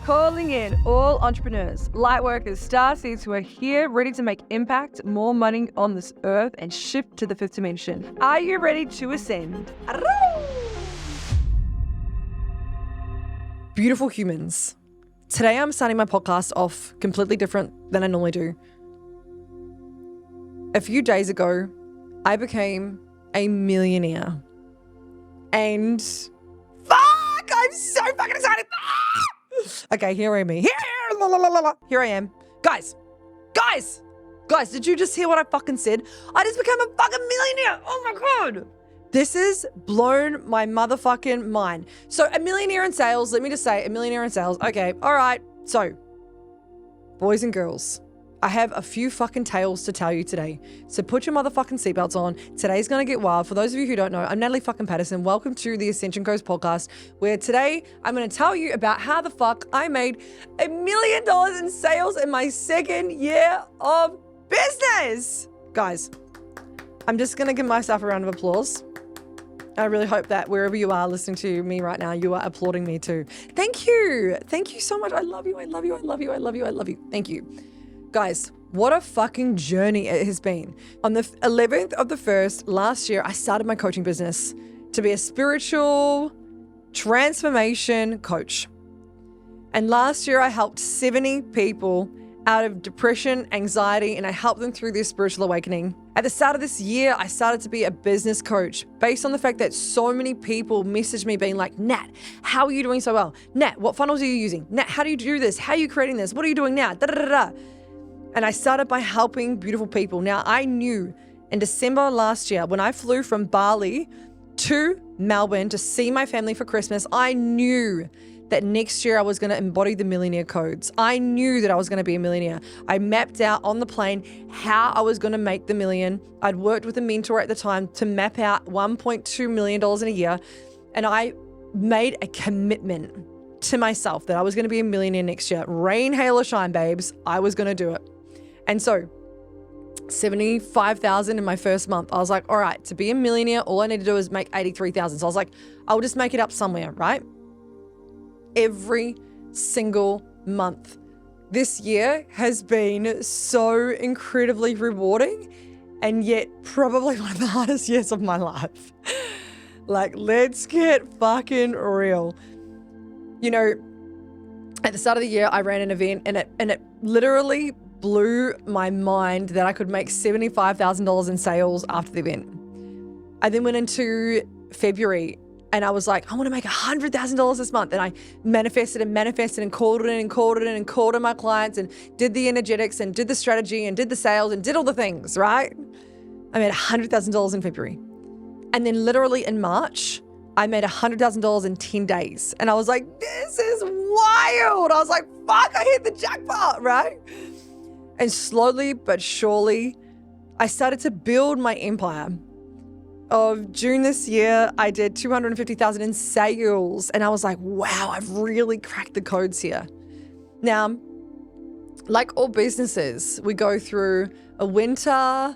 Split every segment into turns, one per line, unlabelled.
calling in all entrepreneurs, lightworkers, starseeds who are here ready to make impact, more money on this earth, and shift to the fifth dimension. Are you ready to ascend?
Beautiful humans. Today I'm starting my podcast off completely different than I normally do. A few days ago, I became a millionaire. And fuck, I'm so fucking excited. Okay, here I am. Here I am. Guys, did you just hear what I fucking said? I just became a fucking millionaire. Oh my God. This has blown my motherfucking mind. So a millionaire in sales, let me just say, a millionaire in sales. Okay, all right. So, boys and girls, I have a few fucking tales to tell you today. So put your motherfucking seatbelts on. Today's gonna get wild. For those of you who don't know, I'm Natalie fucking Patterson. Welcome to the Ascension Codes podcast, where today I'm gonna tell you about how the fuck I made $1 million in sales in my second year of business. Guys, I'm just gonna give myself a round of applause. I really hope that wherever you are listening to me right now, you are applauding me too. Thank you. Thank you so much. I love you. I love you. I love you. I love you. I love you. Thank you. Guys, what a fucking journey it has been. On the 11th of the 1st last year, I started my coaching business to be a spiritual transformation coach. And last year, I helped 70 people out of depression, anxiety, and I helped them through their spiritual awakening. At the start of this year, I started to be a business coach based on the fact that so many people messaged me being like, Nat, how are you doing so well? Nat, what funnels are you using? Nat, how do you do this? How are you creating this? What are you doing now? Da, da, da, da. And I started by helping beautiful people. Now, I knew in December last year, when I flew from Bali to Melbourne to see my family for Christmas, I knew that next year I was going to embody the millionaire codes. I knew that I was going to be a millionaire. I mapped out on the plane how I was going to make the million. I'd worked with a mentor at the time to map out $1.2 million in a year. And I made a commitment to myself that I was going to be a millionaire next year. Rain, hail, or shine, babes. I was going to do it. And so 75,000 in my first month. I was like, all right, to be a millionaire, all I need to do is make 83,000. So I was like, I'll just make it up somewhere, right? Every single month. This year has been so incredibly rewarding and yet probably one of the hardest years of my life. Like, let's get fucking real. You know, at the start of the year, I ran an event and it literally blew my mind that I could make $75,000 in sales after the event. I then went into February and I was like, I want to make $100,000 this month. And I manifested and called in my clients and did the energetics and did the strategy and did the sales and did all the things, right? I made $100,000 in February. And then literally in March, I made $100,000 in 10 days. And I was like, this is wild. I was like, fuck, I hit the jackpot, right? And slowly but surely, I started to build my empire. Of June this year, I did $250,000 in sales. And I was like, wow, I've really cracked the codes here. Now, like all businesses, we go through a winter,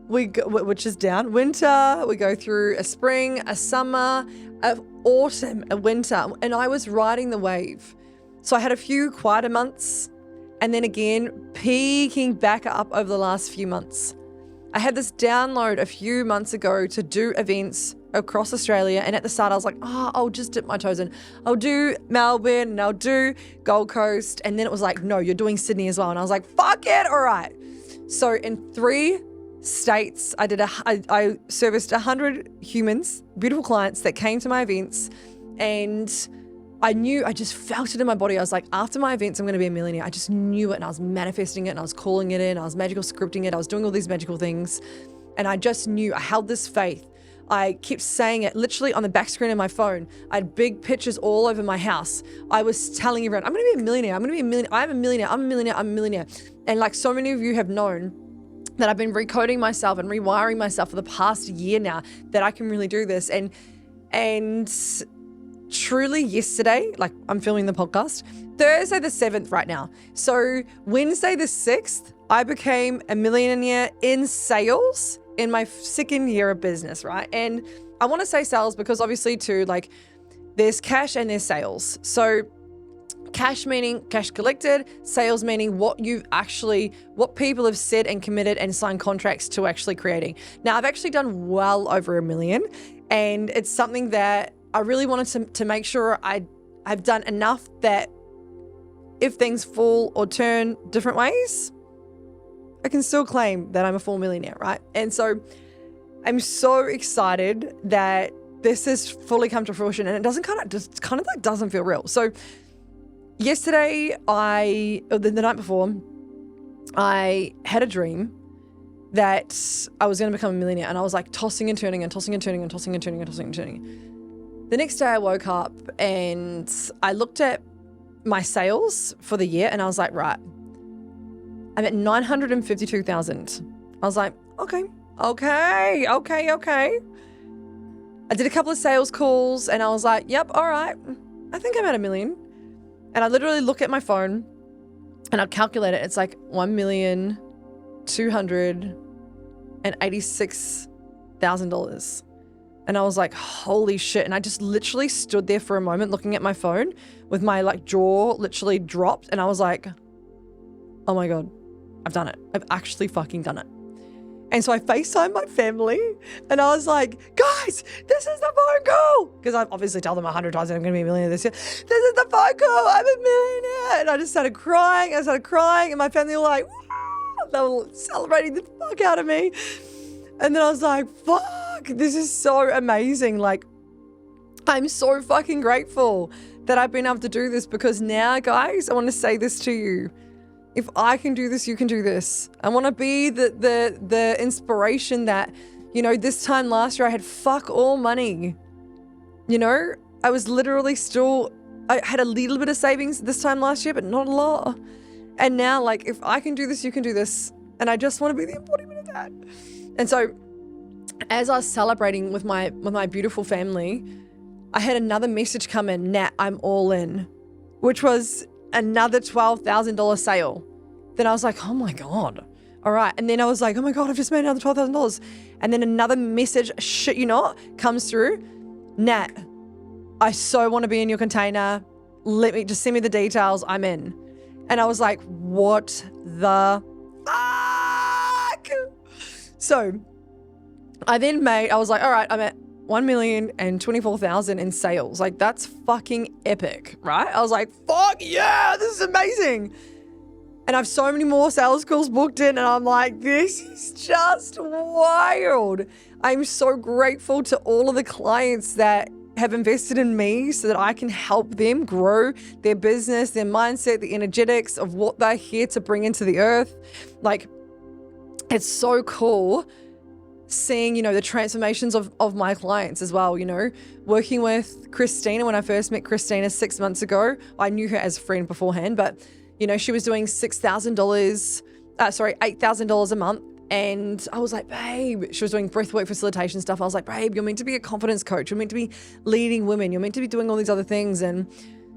which is down, winter, we go through a spring, a summer, an autumn, a winter. And I was riding the wave. So I had a few quieter months and then again, peaking back up over the last few months. I had this download a few months ago to do events across Australia. And at the start, I was like, I'll just dip my toes in. I'll do Melbourne and I'll do Gold Coast. And then it was like, no, you're doing Sydney as well. And I was like, fuck it. All right. So in 3 states, I serviced 100 humans, beautiful clients that came to my events. And I just felt it in my body. I was like, after my events, I'm going to be a millionaire. I just knew it and I was manifesting it and I was calling it in. I was magical scripting it. I was doing all these magical things. And I just knew, I held this faith. I kept saying it literally on the back screen of my phone. I had big pictures all over my house. I was telling everyone, I'm going to be a millionaire. I'm going to be a millionaire. I'm a millionaire. I'm a millionaire. I'm a millionaire. And like so many of you have known that I've been recoding myself and rewiring myself for the past year now that I can really do this. And truly yesterday, like I'm filming the podcast, Thursday the 7th right now. So Wednesday the 6th, I became a millionaire in sales in my second year of business, right? And I want to say sales because obviously too, like there's cash and there's sales. So Cash meaning cash collected, sales meaning what people have said and committed and signed contracts to actually creating. Now, I've actually done well over $1 million, and it's something that I really wanted to make sure I've done enough that if things fall or turn different ways, I can still claim that I'm a full millionaire, right? And so I'm so excited that this has fully come to fruition, and it doesn't doesn't feel real. So yesterday, the night before, I had a dream that I was going to become a millionaire, and I was like tossing and turning and tossing and turning and tossing and turning and tossing and turning. The next day I woke up and I looked at my sales for the year, and I was like, right, I'm at 952,000. I was like, okay. I did a couple of sales calls and I was like, yep, all right, I think I'm at $1 million. And I literally look at my phone and I calculate it. It's like $1,286,000. And I was like, holy shit. And I just literally stood there for a moment looking at my phone with my jaw literally dropped. And I was like, oh my God, I've done it. I've actually fucking done it. And so I FaceTimed my family and I was like, guys, this is the phone call. Because I've obviously told them 100 times that I'm going to be a millionaire this year. This is the phone call. I'm a millionaire. And I just started crying. And my family were like, wow. They were celebrating the fuck out of me. And then I was like, fuck, this is so amazing. I'm so fucking grateful that I've been able to do this, because now, guys, I want to say this to you. If I can do this, you can do this. I want to be the inspiration that, this time last year I had fuck all money. I was literally I had a little bit of savings this time last year, but not a lot. And now, if I can do this, you can do this. And I just want to be the embodiment of that. And so as I was celebrating with my beautiful family, I had another message come in, Nat, I'm all in, which was another $12,000 sale. Then I was like, oh my God. All right. And then I was like, oh my God, I've just made another $12,000. And then another message, shit you not, comes through. Nat, I so want to be in your container. Just send me the details. I'm in. And I was like, what the fuck? So I was like, all right, I'm at 1,024,000 in sales. That's fucking epic, right? I was like, fuck yeah, this is amazing. And I have so many more sales calls booked in, and I'm like, this is just wild. I'm so grateful to all of the clients that have invested in me so that I can help them grow their business, their mindset, the energetics of what they're here to bring into the earth. It's so cool seeing, the transformations of my clients as well, working with Christina. When I first met Christina 6 months ago, I knew her as a friend beforehand, but, she was doing $8,000 a month. And I was like, babe, she was doing breathwork facilitation stuff. I was like, babe, you're meant to be a confidence coach. You're meant to be leading women. You're meant to be doing all these other things. And,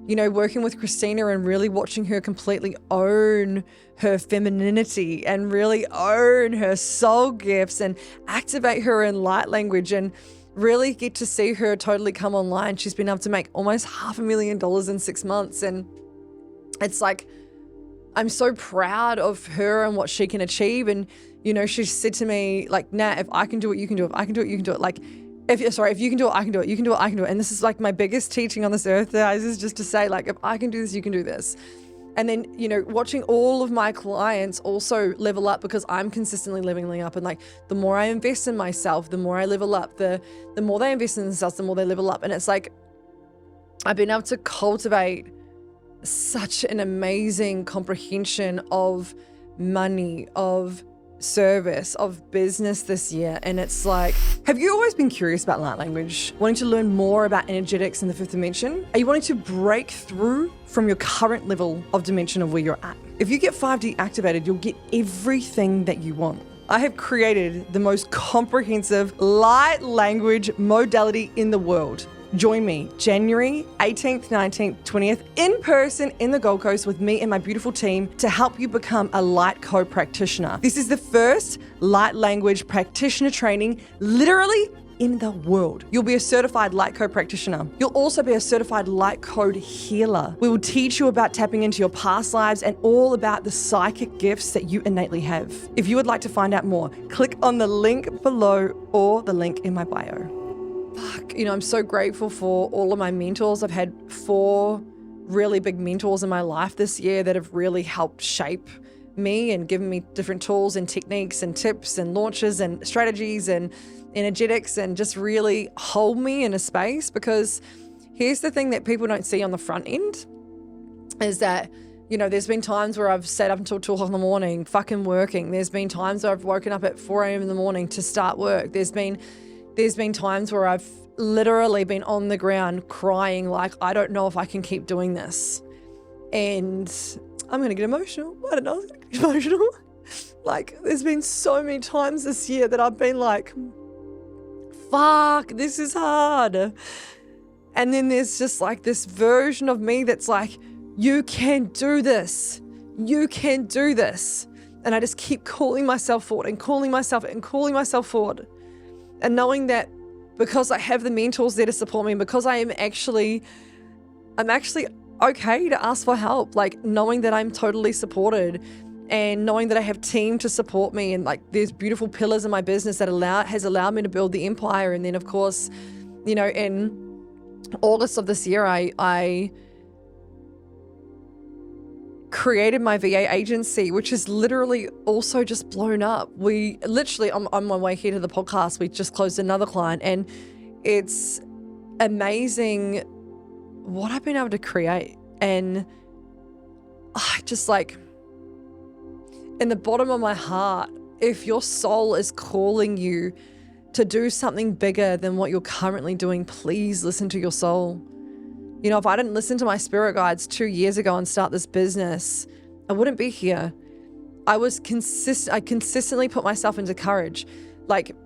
working with Christina and really watching her completely own her femininity and really own her soul gifts and activate her in light language and really get to see her totally come online. She's been able to make almost $500,000 in 6 months. And it's like, I'm so proud of her and what she can achieve. And, she said to me, Nat, if I can do it, you can do it. If I can do it, you can do it. If you can do it, I can do it. You can do it, I can do it. And this is my biggest teaching on this earth, guys, is just to say, if I can do this, you can do this. And then, watching all of my clients also level up, because I'm consistently leveling up. And the more I invest in myself, the more I level up. The more they invest in themselves, the more they level up. And it's I've been able to cultivate such an amazing comprehension of money, of service, of business this year. And it's have you always been curious about light language, wanting to learn more about energetics in the fifth dimension? Are you wanting to break through from your current level of dimension of where you're at? If you get 5D activated, you'll get everything that you want. I have created the most comprehensive light language modality in the world. Join me January 18th, 19th, 20th in person in the Gold Coast with me and my beautiful team to help you become a light co-practitioner. This is the first light language practitioner training literally in the world. You'll be a certified light code practitioner. You'll also be a certified light code healer. We will teach you about tapping into your past lives and all about the psychic gifts that you innately have. If you would like to find out more, click on the link below or the link in my bio. I'm so grateful for all of my mentors. I've had 4 really big mentors in my life this year that have really helped shape me and given me different tools and techniques and tips and launches and strategies and energetics and just really hold me in a space. Because here's the thing that people don't see on the front end is that, there's been times where I've stayed up until 2 o'clock in the morning fucking working. There's been times where I've woken up at 4 a.m. in the morning to start work. There's been times where I've literally been on the ground crying like, I don't know if I can keep doing this. And I'm going to get emotional. I don't know, I was going to get emotional. Like, there's been so many times this year that I've been like, fuck, this is hard. And then there's just like this version of me that's like, you can do this. You can do this. And I just keep calling myself forward and calling myself forward. And knowing that because I have the mentors there to support me, because I'm actually okay to ask for help, like knowing that I'm totally supported and knowing that I have team to support me, and like there's beautiful pillars in my business that has allowed me to build the empire. And then of course, in August of this year, I created my VA agency, which is literally also just blown up. We literally, on my way here to the podcast, we just closed another client, and it's amazing what I've been able to create. And I just like, in the bottom of my heart, if your soul is calling you to do something bigger than what you're currently doing, please listen to your soul. If I didn't listen to my spirit guides 2 years ago and start this business, I wouldn't be here. I consistently put myself into courage. Like,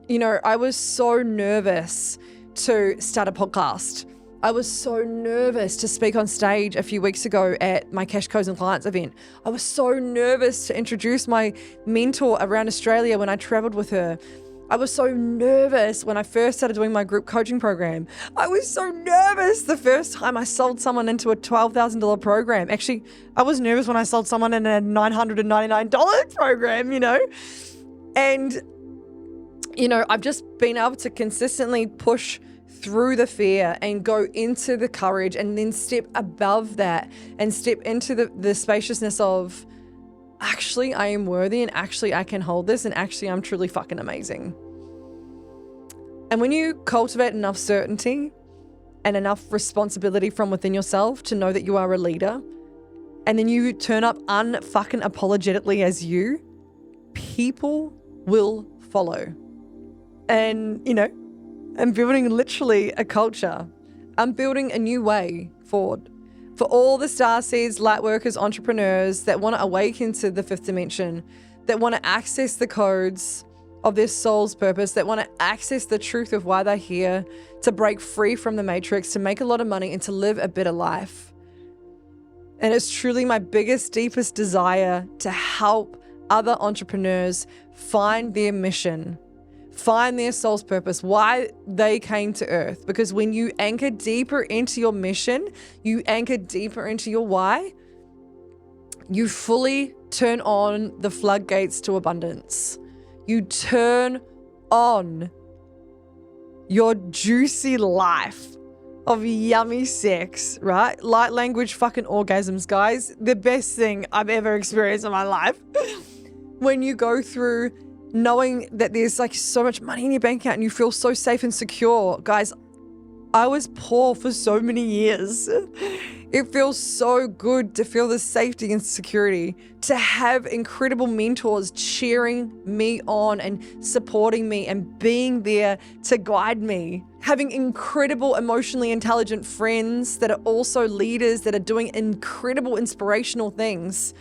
I was so nervous to start a podcast. I was so nervous to speak on stage a few weeks ago at my Cash Codes and Clients event. I was so nervous to introduce my mentor around Australia when I traveled with her. I was so nervous when I first started doing my group coaching program. I was so nervous the first time I sold someone into a $12,000 program. Actually, I was nervous when I sold someone in a $999 program, And, I've just been able to consistently push through the fear and go into the courage, and then step above that and step into the spaciousness of, actually, I am worthy, and actually I can hold this, and actually I'm truly fucking amazing. And when you cultivate enough certainty and enough responsibility from within yourself to know that you are a leader, and then you turn up unfucking apologetically as you, people will follow. And, I'm building literally a culture. I'm building a new way forward for all the starseeds, lightworkers, entrepreneurs that want to awaken to the 5th dimension, that want to access the codes of their soul's purpose, that want to access the truth of why they're here, to break free from the matrix, to make a lot of money, and to live a better life. And it's truly my biggest, deepest desire to help other entrepreneurs find their mission, find their soul's purpose, why they came to earth. Because when you anchor deeper into your mission, you anchor deeper into your why, you fully turn on the floodgates to abundance. You turn on your juicy life of yummy sex, right? Light language fucking orgasms, guys. The best thing I've ever experienced in my life. When you go through knowing that there's like so much money in your bank account and you feel so safe and secure. Guys, I was poor for so many years. It feels so good to feel the safety and security, to have incredible mentors cheering me on and supporting me and being there to guide me. Having incredible emotionally intelligent friends that are also leaders that are doing incredible inspirational things.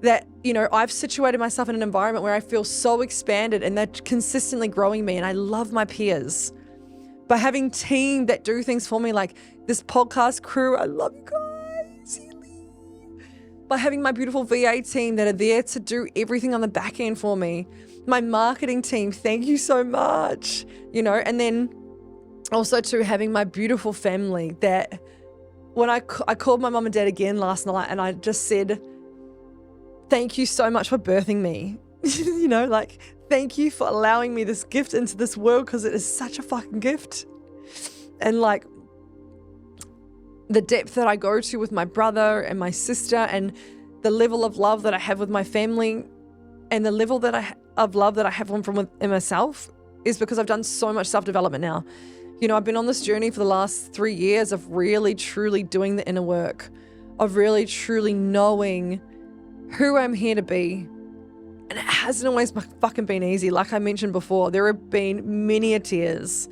That, I've situated myself in an environment where I feel so expanded and they're consistently growing me, and I love my peers. By having team that do things for me, like this podcast crew, I love you guys. By having my beautiful VA team that are there to do everything on the back end for me. My marketing team, thank you so much. And then also to having my beautiful family that when I called my mum and dad again last night and I just said, thank you so much for birthing me. Thank you for allowing me this gift into this world, because it is such a fucking gift. And the depth that I go to with my brother and my sister, and the level of love that I have with my family, and the level of love that I have from within myself, is because I've done so much self-development now. I've been on this journey for the last 3 years of really, truly doing the inner work, of really, truly knowing who I'm here to be. And it hasn't always fucking been easy. Like I mentioned before, there have been many tears.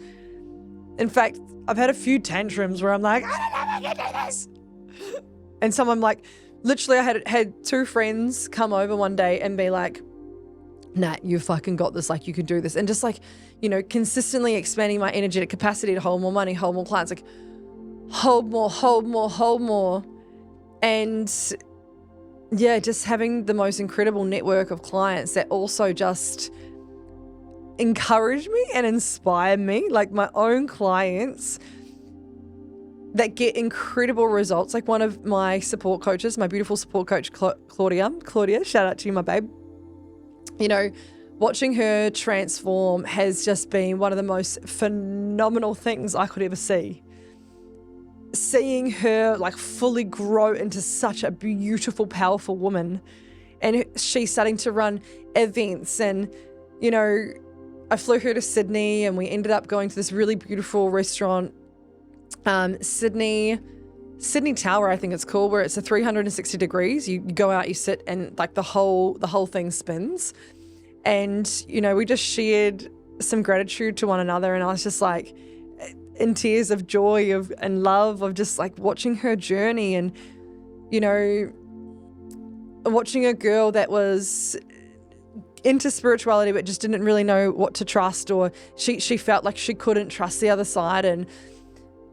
In fact, I've had a few tantrums where I'm like, I don't know if I can do this. And someone literally I had 2 friends come over one day and be like, Nat, you fucking got this. You can do this. And just consistently expanding my energetic capacity to hold more money, hold more clients, hold more, hold more, hold more. And yeah, just having the most incredible network of clients that also just encourage me and inspire me, my own clients that get incredible results. One of my support coaches, my beautiful support coach, Claudia, shout out to you, my babe. Watching her transform has just been one of the most phenomenal things I could ever see. Seeing her fully grow into such a beautiful, powerful woman, and she's starting to run events, and I flew her to Sydney and we ended up going to this really beautiful restaurant, Sydney Tower, I think it's called, where it's a 360 degrees. You go out, you sit, and the whole thing spins. And, we just shared some gratitude to one another, and I was just in tears of joy and love of just watching her journey, and, watching a girl that was into spirituality but just didn't really know what to trust, or she felt like she couldn't trust the other side. And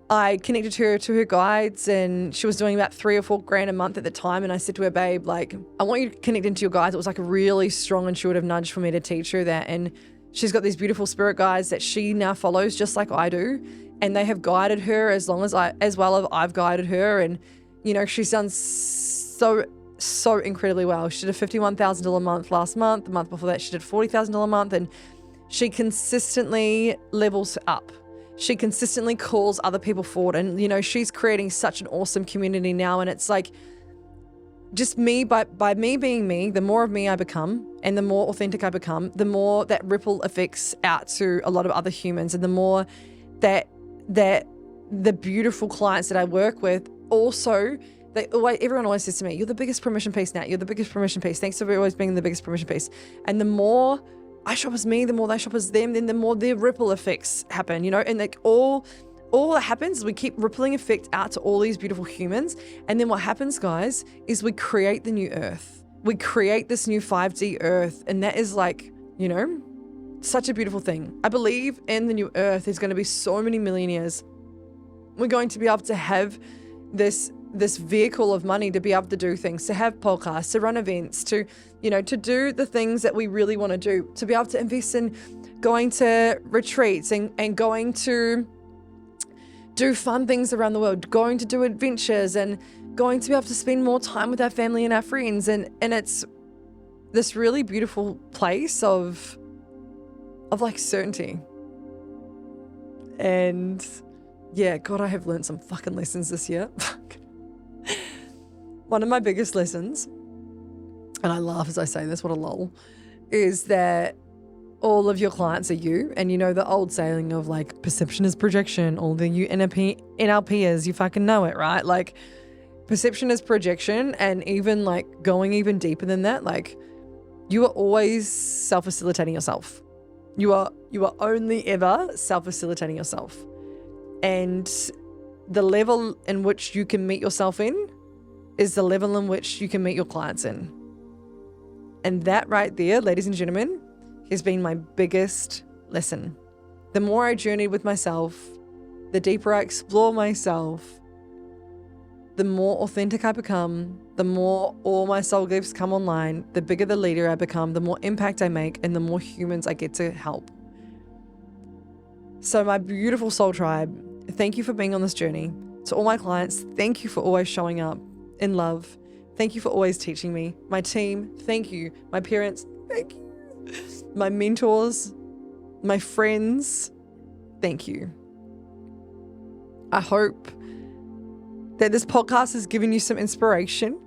I connected her to her guides, and she was doing about $3,000 or $4,000 a month at the time. And I said to her, babe, I want you to connect into your guides. It was a really strong intuitive nudge for me to teach her that. And she's got these beautiful spirit guides that she now follows just like I do. And they have guided her as well as I've guided her. And, she's done so incredibly well. She did a $51,000 a month last month. The month before that, she did $40,000 a month. And she consistently levels up. She consistently calls other people forward. And, she's creating such an awesome community now. And it's just me, by me being me, the more of me I become and the more authentic I become, the more that ripple affects out to a lot of other humans, and the more that the beautiful clients that I work with also, everyone always says to me, you're the biggest permission piece, Nat. You're the biggest permission piece. Thanks for always being the biggest permission piece. And the more I shop as me, the more they shop as them, then the more their ripple effects happen, and all that happens is we keep rippling effect out to all these beautiful humans. And then what happens, guys, is we create the new earth. We create this new 5D earth. And that is such a beautiful thing. I believe in the new earth, there's going to be so many millionaires. We're going to be able to have this vehicle of money to be able to do things, to have podcasts, to run events, to do the things that we really want to do, to be able to invest in going to retreats and going to do fun things around the world, going to do adventures, and going to be able to spend more time with our family and our friends. And it's this really beautiful place of certainty. And yeah, God, I have learned some fucking lessons this year. One of my biggest lessons, and I laugh as I say this, what a lol, is that all of your clients are you. And the old saying of perception is projection. All the you NLPers, you fucking know it, right? Perception is projection. And even going even deeper than that, you are always self-facilitating yourself. You are only ever self-facilitating yourself. And the level in which you can meet yourself in is the level in which you can meet your clients in. And that right there, ladies and gentlemen, has been my biggest lesson. The more I journey with myself, the deeper I explore myself, the more authentic I become, the more all my soul gifts come online, the bigger the leader I become, the more impact I make, and the more humans I get to help. So my beautiful soul tribe, thank you for being on this journey. To all my clients, thank you for always showing up in love. Thank you for always teaching me. My team, thank you. My parents, thank you. My mentors, my friends, thank you. I hope that this podcast has given you some inspiration.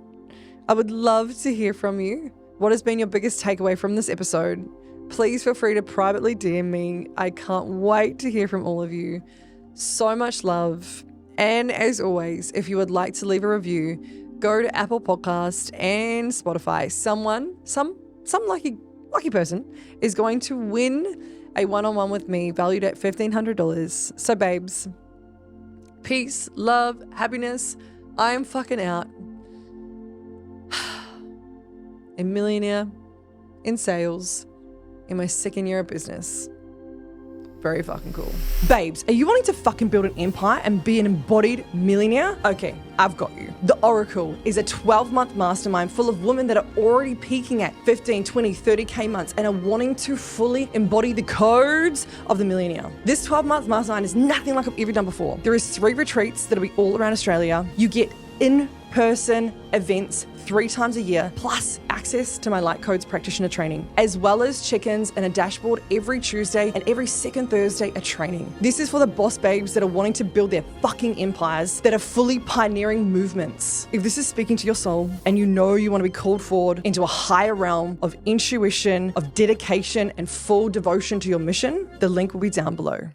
I would love to hear from you. What has been your biggest takeaway from this episode? Please feel free to privately DM me. I can't wait to hear from all of you. So much love. And as always, if you would like to leave a review, go to Apple Podcast and Spotify. Some lucky person is going to win a one-on-one with me valued at $1,500. So babes, peace, love, happiness. I am fucking out. A millionaire in sales in my second year of business. Very fucking cool. Babes, are you wanting to fucking build an empire and be an embodied millionaire? Okay, I've got you. The Oracle is a 12-month mastermind full of women that are already peaking at 15, 20, 30K months and are wanting to fully embody the codes of the millionaire. This 12-month mastermind is nothing like I've ever done before. There is 3 retreats that'll be all around Australia. You get in-person events 3 times a year, plus access to my Light Codes practitioner training, as well as check-ins and a dashboard every Tuesday and every second Thursday a training. This is for the boss babes that are wanting to build their fucking empires, that are fully pioneering movements. If this is speaking to your soul and you know you want to be called forward into a higher realm of intuition, of dedication and full devotion to your mission, the link will be down below.